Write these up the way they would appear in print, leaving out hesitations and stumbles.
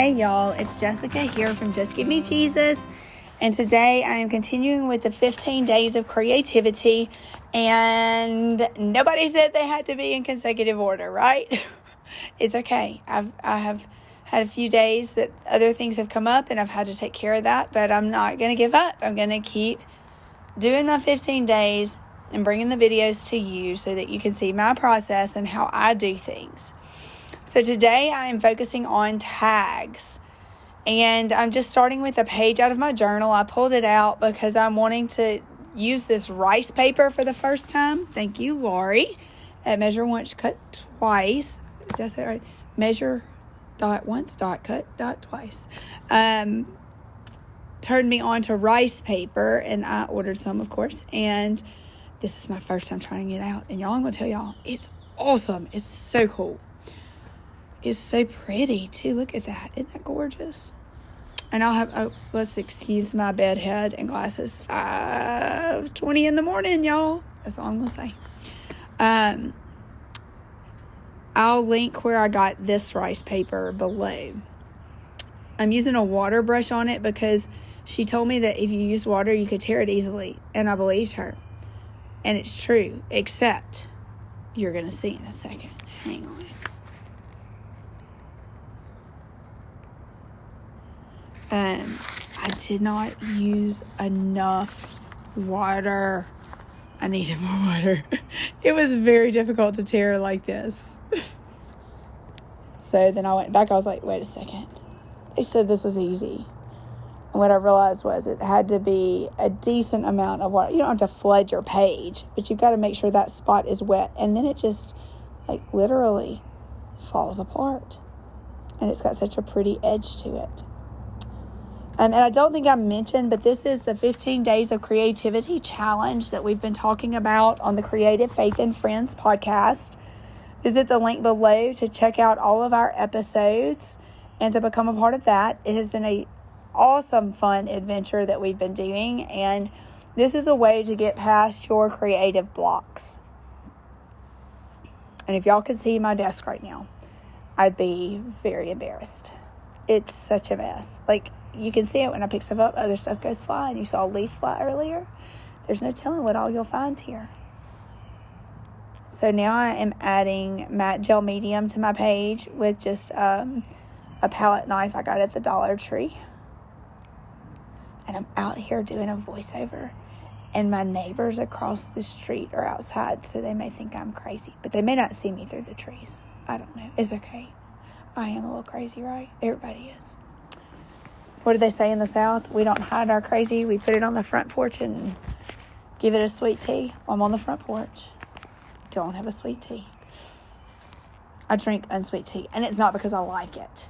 Hey y'all, it's Jessica here from Just Give Me Jesus, and today I am continuing with the 15 days of creativity, and nobody said they had to be in consecutive order, right? It's okay. I have had a few days that other things have come up and I've had to take care of that, but I'm not going to give up. I'm going to keep doing my 15 days and bringing the videos to you so that you can see my process and how I do things. So today I am focusing on tags, and I'm just starting with a page out of my journal. I pulled it out because I'm wanting to use this rice paper for the first time. Thank you, Lori, at Measure Once, Cut Twice. Did I say that right? Measure dot once dot cut dot twice. Turned me on to rice paper, and I ordered some, of course, and this is my first time trying it out. And y'all, I'm going to tell y'all, it's awesome. It's so cool. It's so pretty too. Look at that. Isn't that gorgeous? And I'll have, let's excuse my bedhead and glasses. 5:20 in the morning, y'all. That's all I'm going to say. I'll link where I got this rice paper below. I'm using a water brush on it because she told me that if you use water, you could tear it easily. And I believed her. And it's true, except you're going to see in a second. Hang on. I did not use enough water. I needed more water. It was very difficult to tear like this. So then I went back. I was like, wait a second. They said this was easy. And what I realized was it had to be a decent amount of water. You don't have to flood your page, but you've got to make sure that spot is wet. And then it just, like, literally falls apart. And it's got such a pretty edge to it. And I don't think I mentioned, but this is the 15 Days of Creativity Challenge that we've been talking about on the Creative Faith and Friends podcast. Visit the link below to check out all of our episodes and to become a part of that. It has been an awesome, fun adventure that we've been doing, and this is a way to get past your creative blocks. And if y'all could see my desk right now, I'd be very embarrassed. It's such a mess. Like, you can see it when I pick stuff up. Other stuff goes flying. You saw a leaf fly earlier. There's no telling what all you'll find here. So now I am adding matte gel medium to my page with just a palette knife I got at the Dollar Tree. And I'm out here doing a voiceover. And my neighbors across the street are outside, so they may think I'm crazy. But they may not see me through the trees. I don't know. It's okay. I am a little crazy, right? Everybody is. What do they say in the South? We don't hide our crazy. We put it on the front porch and give it a sweet tea. I'm on the front porch. Don't have a sweet tea. I drink unsweet tea. And it's not because I like it.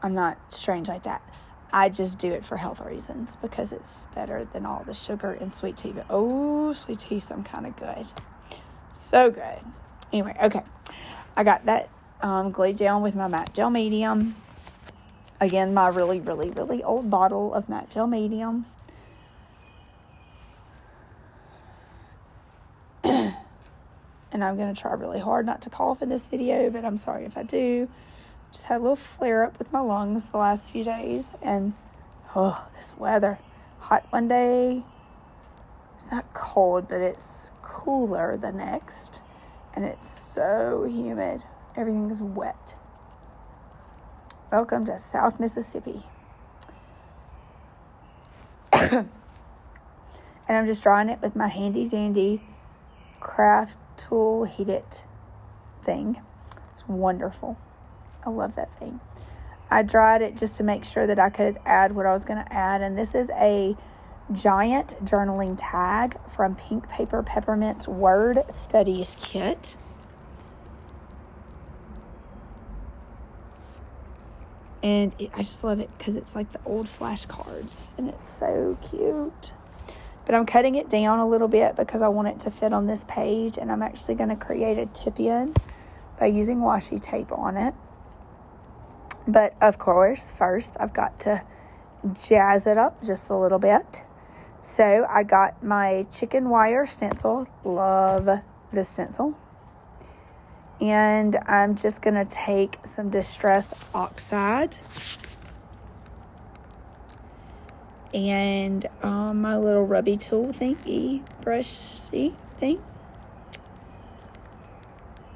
I'm not strange like that. I just do it for health reasons because it's better than all the sugar in sweet tea. But, oh, sweet tea, some kind of good. So good. Anyway, okay. I got that glue gel with my matte gel medium. Again, my really, really, really old bottle of matte gel medium. And I'm going to try really hard not to cough in this video, but I'm sorry if I do. Just had a little flare up with my lungs the last few days. And, this weather. Hot one day. It's not cold, but it's cooler the next. And it's so humid. Everything is wet. Welcome to South Mississippi. And I'm just drawing it with my handy dandy craft tool heat it thing. It's wonderful. I love that thing. I dried it just to make sure that I could add what I was going to add. And this is a giant journaling tag from Pink Paper Peppermint's Word Studies Kit. And I just love it because it's like the old flashcards. And it's so cute. But I'm cutting it down a little bit because I want it to fit on this page. And I'm actually going to create a tip-in by using washi tape on it. But, of course, first I've got to jazz it up just a little bit. So I got my chicken wire stencil. Love this stencil. And I'm just going to take some Distress Oxide and my little rubby tool thingy, brushy thing.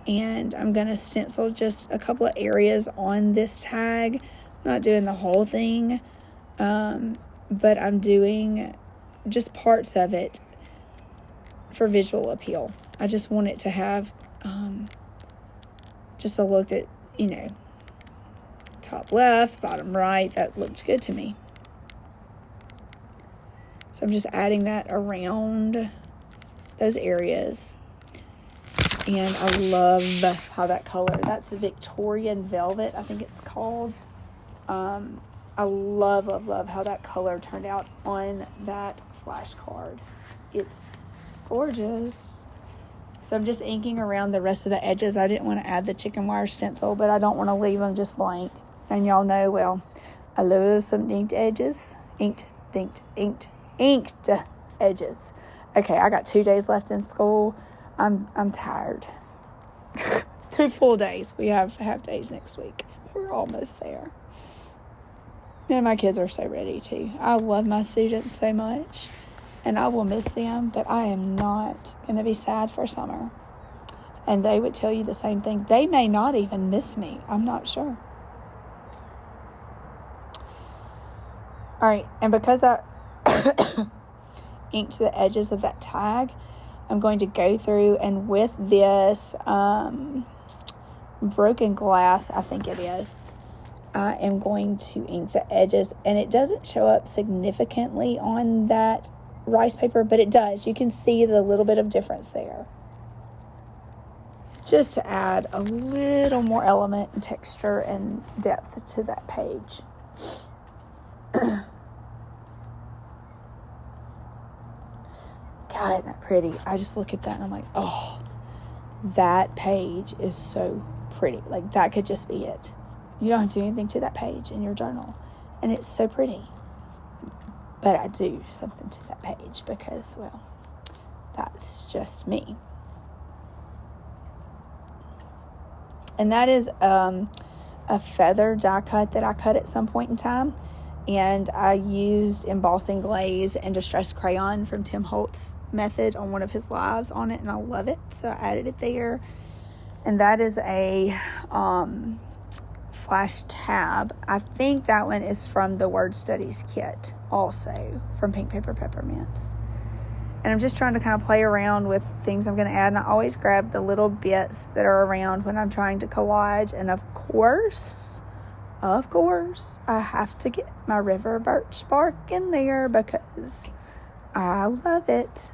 And I'm going to stencil just a couple of areas on this tag. I'm not doing the whole thing, but I'm doing just parts of it for visual appeal. I just want it to have just a look that, top left, bottom right, that looked good to me. So I'm just adding that around those areas. And I love how that color, that's Victorian Velvet, I think it's called. I love how that color turned out on that flashcard. It's gorgeous. So I'm just inking around the rest of the edges. I didn't want to add the chicken wire stencil, but I don't want to leave them just blank. And y'all know, well, I love some inked edges. Inked edges. Okay, I got 2 days left in school. I'm tired. 2 full days. We have half days next week. We're almost there. And my kids are so ready too. I love my students so much, and I will miss them, but I am not going to be sad for summer. And they would tell you the same thing. They may not even miss me. I'm not sure. All right, and because I inked the edges of that tag, I'm going to go through and with this broken glass, I think it is, I am going to ink the edges, and it doesn't show up significantly on that rice paper, but it does. You can see the little bit of difference there. Just to add a little more element and texture and depth to that page. God, isn't that pretty? I just look at that and I'm like, oh, that page is so pretty. Like, that could just be it. You don't have to do anything to that page in your journal. And it's so pretty. But I do something to that page because, well, that's just me. And that is a feather die cut that I cut at some point in time. And I used embossing glaze and distress crayon from Tim Holtz method on one of his lives on it. And I love it. So I added it there. And that is a flash tab. I think that one is from the Word Studies kit also from Pink Paper Peppermints. And I'm just trying to kind of play around with things I'm going to add. And I always grab the little bits that are around when I'm trying to collage. And of course, I have to get my river birch bark in there because I love it.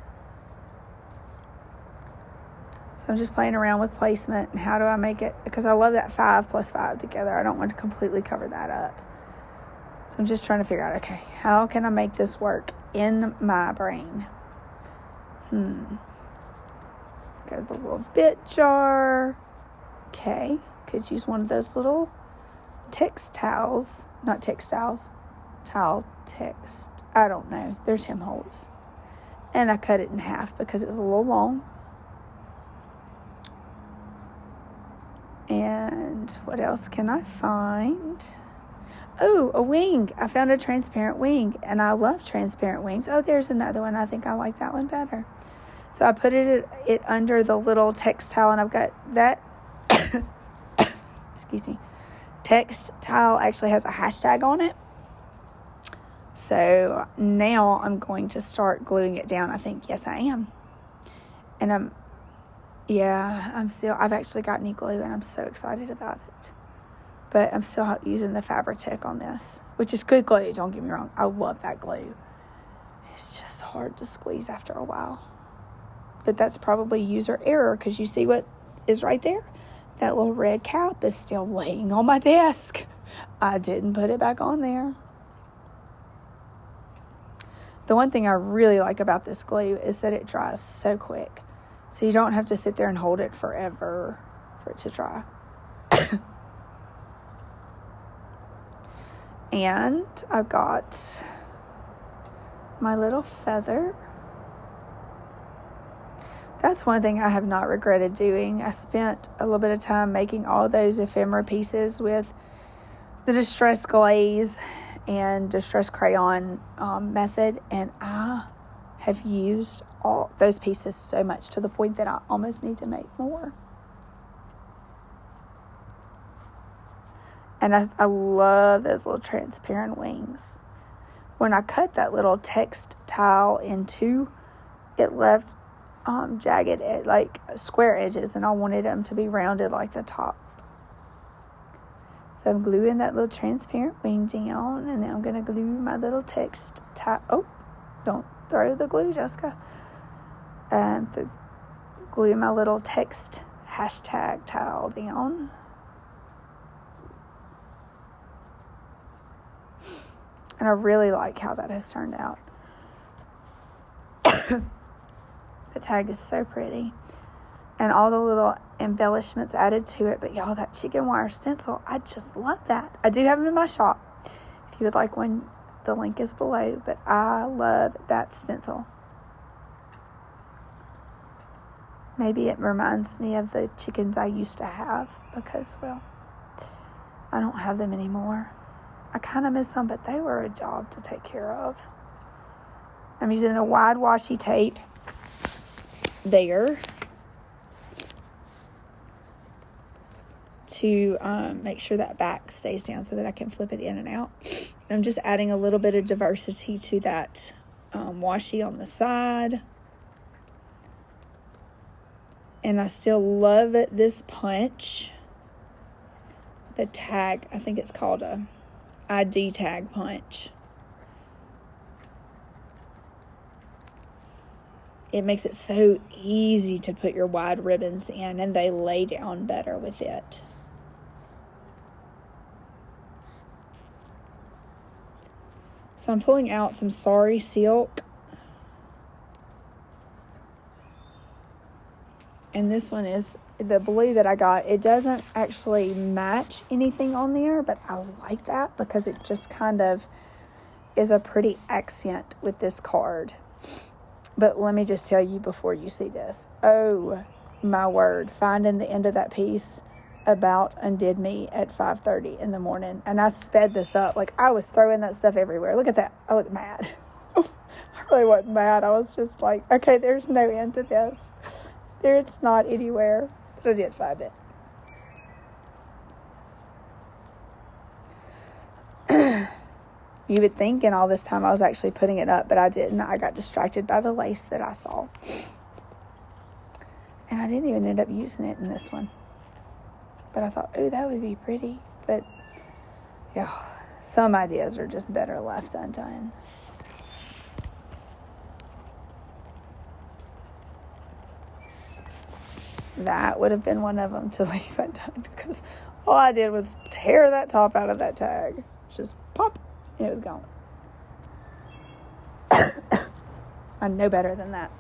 So I'm just playing around with placement and how do I make it, because I love that 5 plus 5 together. I don't want to completely cover that up. So I'm just trying to figure out, okay, how can I make this work in my brain? Go to the little bit jar. Okay, could use one of those little towel text. I don't know. They're Tim Holtz. And I cut it in half because it was a little long. And what else can I find? Oh, a wing. I found a transparent wing, and I love transparent wings. Oh, there's another one. I think I like that one better. So I put it under the little textile, and I've got that. Excuse me. Textile actually has a hashtag on it. So now I'm going to start gluing it down. I think, yes, I am. And I've actually got new glue, and I'm so excited about it. But I'm still using the Fabri-Tac on this, which is good glue, don't get me wrong. I love that glue. It's just hard to squeeze after a while. But that's probably user error, because you see what is right there? That little red cap is still laying on my desk. I didn't put it back on there. The one thing I really like about this glue is that it dries so quick. So you don't have to sit there and hold it forever for it to dry. And I've got my little feather. That's one thing I have not regretted doing. I spent a little bit of time making all those ephemera pieces with the distress glaze and Distress Crayon method, and I have used all those pieces so much to the point that I almost need to make more. And I love those little transparent wings. When I cut that little text tile in two, it left jagged, like square edges, and I wanted them to be rounded like the top. So I'm gluing that little transparent wing down, and then I'm going to glue my little text tile. Oh, don't throw the glue, Jessica. Glue my little text hashtag tile down. And I really like how that has turned out. The tag is so pretty. And all the little embellishments added to it. But y'all, that chicken wire stencil, I just love that. I do have them in my shop. If you would like one, the link is below. But I love that stencil. Maybe it reminds me of the chickens I used to have. Because, well, I don't have them anymore. I kind of miss them, but they were a job to take care of. I'm using a wide washi tape there to make sure that back stays down so that I can flip it in and out. I'm just adding a little bit of diversity to that washi on the side. And I still love this punch. The tag, I think it's called a ID tag punch. It makes it so easy to put your wide ribbons in, and they lay down better with it. So I'm pulling out some Sari Silk. And this one is the blue that I got. It doesn't actually match anything on there, but I like that because it just kind of is a pretty accent with this card. But let me just tell you before you see this. Oh, my word. Finding the end of that piece about undid me at 5:30 in the morning. And I sped this up. Like, I was throwing that stuff everywhere. Look at that. I look mad. I really wasn't mad. I was just like, okay, there's no end to this. It's not anywhere, but I did find it. You would think in all this time I was actually putting it up, but I didn't. I got distracted by the lace that I saw. And I didn't even end up using it in this one. But I thought, oh, that would be pretty. But, yeah, some ideas are just better left undone. That would have been one of them to leave undone, because all I did was tear that top out of that tag. Just pop, and it was gone. I know better than that.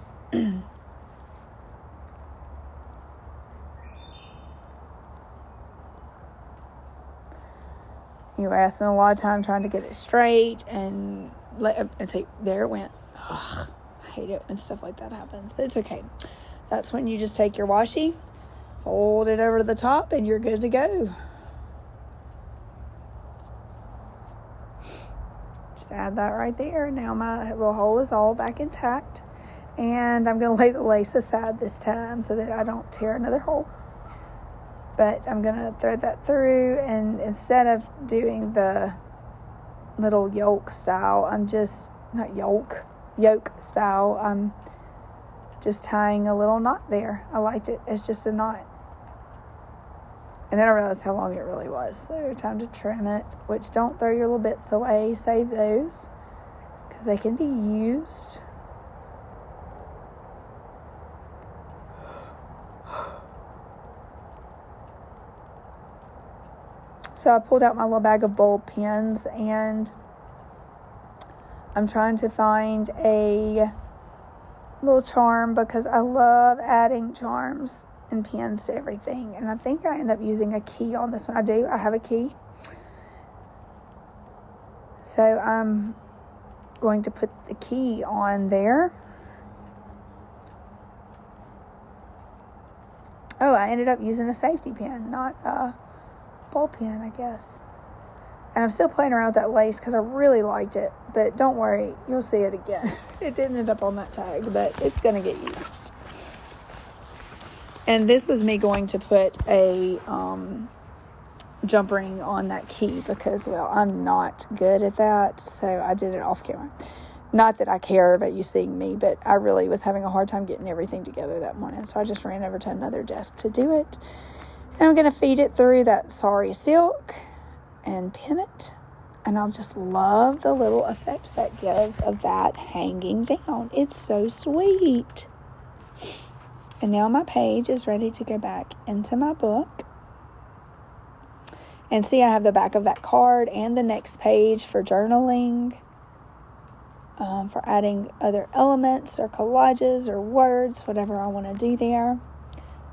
Anyway, I spent a lot of time trying to get it straight, and see, there it went. Ugh, I hate it when stuff like that happens, but it's okay. That's when you just take your washi, fold it over to the top, and you're good to go. Just add that right there. Now my little hole is all back intact. And I'm going to lay the lace aside this time so that I don't tear another hole. But I'm going to thread that through, and instead of doing the little yoke style, yoke style, I'm just tying a little knot there. I liked it as just a knot. And then I realized how long it really was. So time to trim it, which don't throw your little bits away. Save those because they can be used. So I pulled out my little bag of bulb pens, and I'm trying to find a little charm because I love adding charms and pins to everything. And I think I end up using a key on this one. I have a key. So I'm going to put the key on there. Oh, I ended up using a safety pin, not a ball pin, I guess. And I'm still playing around with that lace because I really liked it. But don't worry, you'll see it again. It didn't end up on that tag, but it's going to get used. And this was me going to put a jump ring on that key because, well, I'm not good at that. So I did it off camera. Not that I care about you seeing me, but I really was having a hard time getting everything together that morning. So I just ran over to another desk to do it. And I'm going to feed it through that Sari Silk and pin it. And I'll just love the little effect that gives of that hanging down. It's so sweet. And now my page is ready to go back into my book. And see, I have the back of that card and the next page for journaling. For adding other elements or collages or words, whatever I want to do there.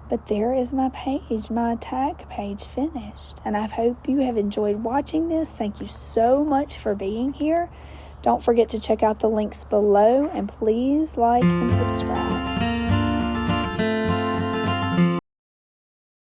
But there is my page, my tag page finished. And I hope you have enjoyed watching this. Thank you so much for being here. Don't forget to check out the links below and please like and subscribe.